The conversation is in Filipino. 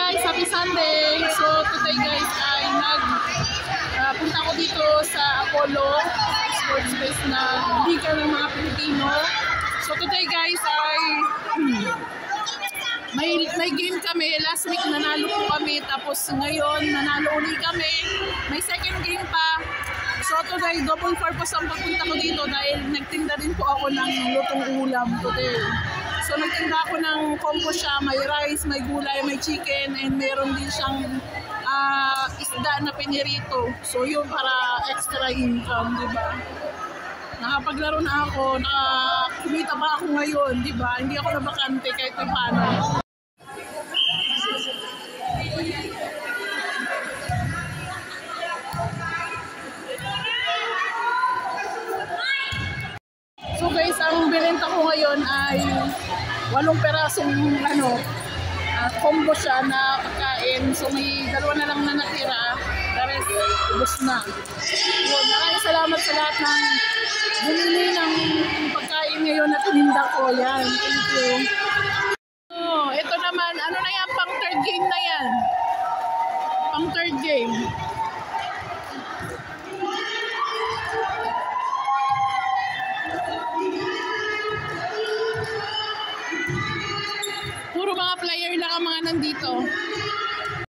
guys! Happy Sunday! So today guys ay punta ko dito sa Apollo Sports Space na liga ng mga Pilipino. So today guys ay may game kami. Last week nanalo po kami, tapos ngayon nanalo ulit kami. May second game pa. So today double purpose ang pagpunta ko dito dahil nagtinda din po ako ng lutong ulam today. So nagtinda ako ng combo siya, may rice, may gulay, may chicken, and meron din siyang isda na pinirito. So yun para extra income, di ba? Nakapaglaro na ako, kumita pa ako ngayon, di ba? Hindi ako nabakante kahit paano. So guys, ang binenta ko ngayon ay 8 perasong combo siya na pagkain. So may dalawa na lang na natira. The rest, ubos na. Yun, maraming salamat sa lahat ng bumili ng pagkain ngayon na tininda ko. Yan, thank you. Oh, ito naman, ano na yan, pang third game na yan. Pang third game. Puro mga player lang ang mga nandito.